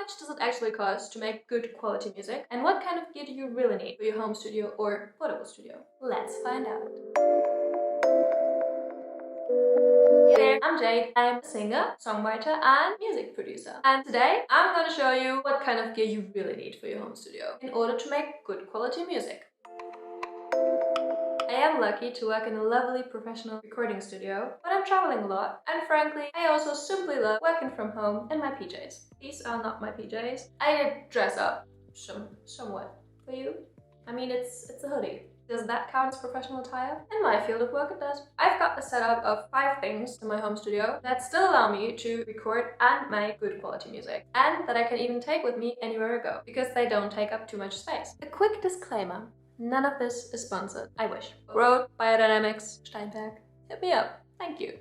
much does it actually cost to make good quality music? And what kind of gear do you really need for your home studio or portable studio? Let's find out. Hey there, I'm Jade. I'm a singer, songwriter, and music producer. And today I'm going to show you what kind of gear you really need for your home studio in order to make good quality music. I am lucky to work in a lovely professional recording studio, but I'm traveling a lot, and frankly, I also simply love working from home in my PJs. These are not my PJs. I dress up somewhat for you. I mean, it's a hoodie. Does that count as professional attire? In my field of work, it does. I've got a setup of 5 things in my home studio that still allow me to record and make good quality music, and that I can even take with me anywhere I go, because they don't take up too much space. A quick disclaimer. None of this is sponsored. I wish. Rode, Biodynamics, Steinberg. Hit me up. Thank you.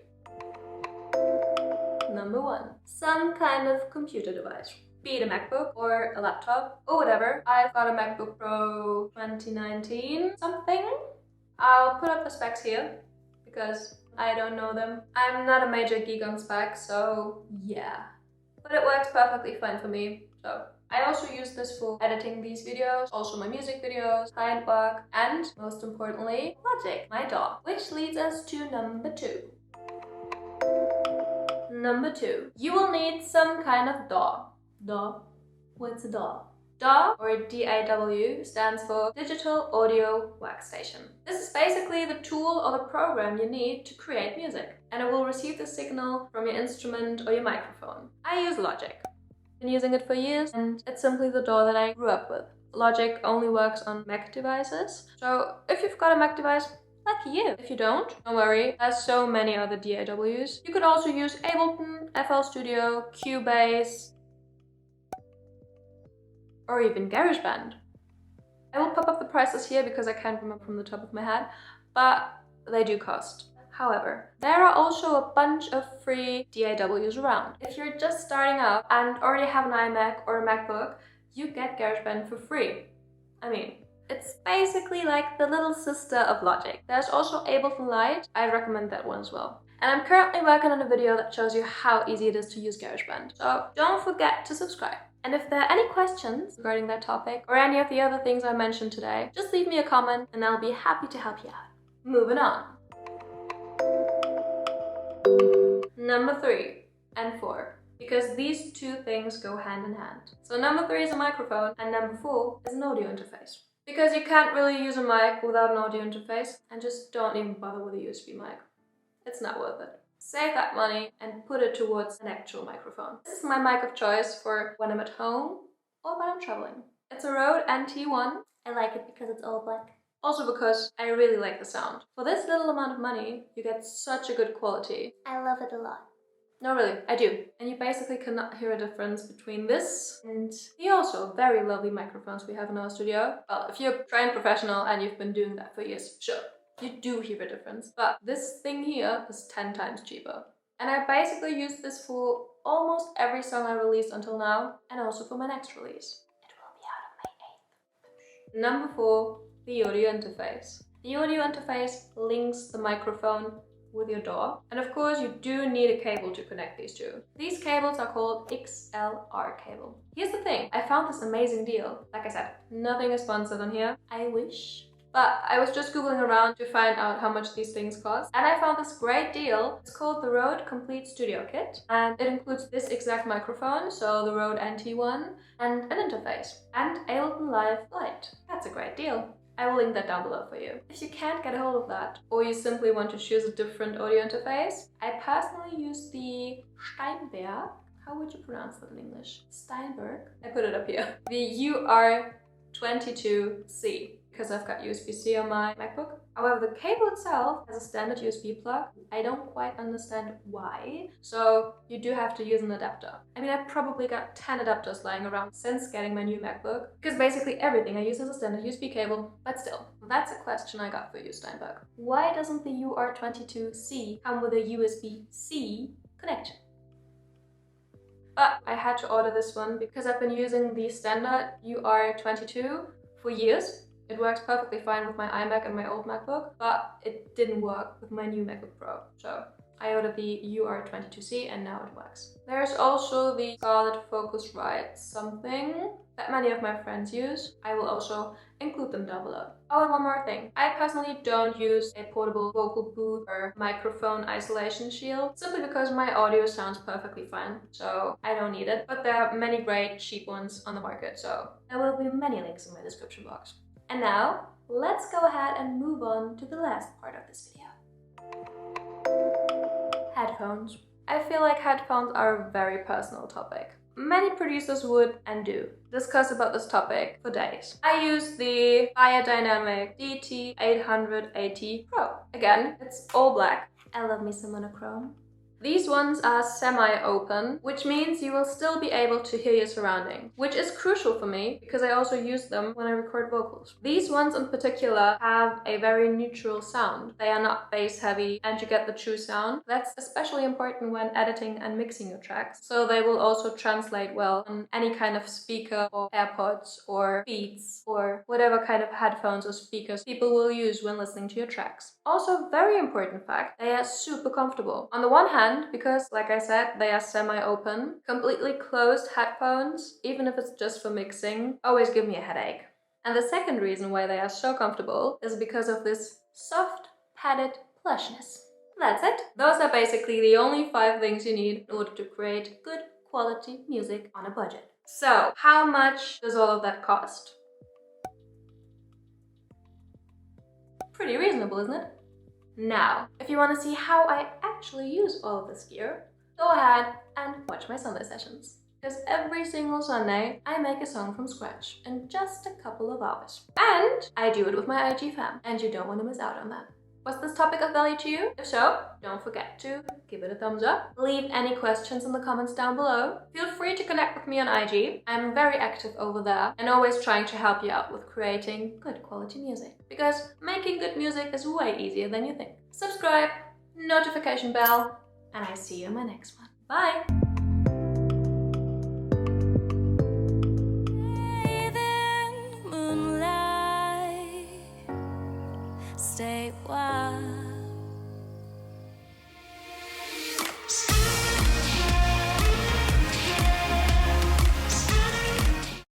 Number 1. Some kind of computer device. Be it a MacBook or a laptop or whatever. I've got a MacBook Pro 2019 something. I'll put up the specs here because I don't know them. I'm not a major geek on specs, so yeah. But it works perfectly fine for me, so. I also use this for editing these videos, also my music videos, client work, and most importantly, Logic, my DAW. Which leads us to number 2. Number 2. You will need some kind of DAW. DAW? What's a DAW? DAW, or DAW, stands for Digital Audio Workstation. This is basically the tool or the program you need to create music, and it will receive the signal from your instrument or your microphone. I use Logic. Been using it for years, and it's simply the DAW that I grew up with. Logic only works on Mac devices, so if you've got a Mac device, lucky you. If you don't worry, there's so many other DAWs. You could also use Ableton, FL Studio, Cubase, or even GarageBand. I will pop up the prices here because I can't remember from the top of my head, but they do cost. However, there are also a bunch of free DAWs around. If you're just starting out and already have an iMac or a MacBook, you get GarageBand for free. I mean, it's basically like the little sister of Logic. There's also Ableton Lite. I recommend that one as well. And I'm currently working on a video that shows you how easy it is to use GarageBand. So don't forget to subscribe. And if there are any questions regarding that topic or any of the other things I mentioned today, just leave me a comment and I'll be happy to help you out. Moving on. Number 3 and 4, because these 2 things go hand in hand. So number 3 is a microphone and number 4 is an audio interface. Because you can't really use a mic without an audio interface, and just don't even bother with a USB mic. It's not worth it. Save that money and put it towards an actual microphone. This is my mic of choice for when I'm at home or when I'm traveling. It's a Rode NT1. I like it because it's all black. Also because I really like the sound. For this little amount of money, you get such a good quality. I love it a lot. No, really, I do. And you basically cannot hear a difference between this and the also very lovely microphones we have in our studio. Well, if you're a trained professional and you've been doing that for years, sure, you do hear a difference. But this thing here is 10 times cheaper. And I basically use this for almost every song I released until now, and also for my next release. It will be out on May 8th. Number 4. The audio interface. The audio interface links the microphone with your DAW, and of course you do need a cable to connect these 2. These cables are called XLR cable. Here's the thing, I found this amazing deal. Like I said, nothing is sponsored on here. I wish. But I was just googling around to find out how much these things cost, and I found this great deal. It's called the Rode Complete Studio Kit, and it includes this exact microphone, so the Rode NT1, and an interface, and Ableton Live Lite. That's a great deal. I will link that down below for you. If you can't get a hold of that, or you simply want to choose a different audio interface, I personally use the Steinberg. How would you pronounce that in English? Steinberg? I put it up here. The UR22C. Because I've got USB-C on my MacBook. However, the cable itself has a standard USB plug. I don't quite understand why, so you do have to use an adapter. I mean, I've probably got 10 adapters lying around since getting my new MacBook, because basically everything I use is a standard USB cable, but still, that's a question I got for you, Steinberg. Why doesn't the UR22C come with a USB-C connection? But I had to order this one because I've been using the standard UR22 for years. It works perfectly fine with my iMac and my old MacBook, but it didn't work with my new MacBook Pro. So I ordered the UR22C and now it works. There's also the Scarlett Focusrite something that many of my friends use. I will also include them down below. Oh, and one more thing. I personally don't use a portable vocal booth or microphone isolation shield simply because my audio sounds perfectly fine, so I don't need it. But there are many great cheap ones on the market, so there will be many links in my description box. And now, let's go ahead and move on to the last part of this video. Headphones. I feel like headphones are a very personal topic. Many producers would, and do, discuss about this topic for days. I use the Biodynamic DT880 Pro. Again, it's all black. I love me some monochrome. These ones are semi-open, which means you will still be able to hear your surrounding, which is crucial for me because I also use them when I record vocals. These ones in particular have a very neutral sound. They are not bass heavy and you get the true sound. That's especially important when editing and mixing your tracks. So they will also translate well on any kind of speaker or AirPods or Beats or whatever kind of headphones or speakers people will use when listening to your tracks. Also, very important fact, they are super comfortable. On the one hand, because, like I said, they are semi-open, completely closed headphones, even if it's just for mixing, always give me a headache. And the second reason why they are so comfortable is because of this soft, padded plushness. That's it. Those are basically the only 5 things you need in order to create good quality music on a budget. So, how much does all of that cost? Pretty reasonable, isn't it? Now, if you want to see how I actually use all of this gear, go ahead and watch my Sunday sessions. Because every single Sunday, I make a song from scratch in just a couple of hours. And I do it with my IG fam, and you don't want to miss out on that. Was this topic of value to you? If so, don't forget to give it a thumbs up. Leave any questions in the comments down below. Feel free to connect with me on IG. I'm very active over there and always trying to help you out with creating good quality music. Because making good music is way easier than you think. Subscribe, notification bell, and I see you in my next one. Bye!